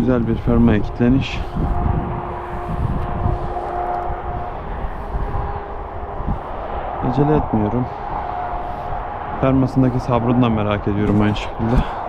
güzel bir fermaya kilitleniş. Acele etmiyorum. Fermasındaki sabrını da merak ediyorum aynı şekilde.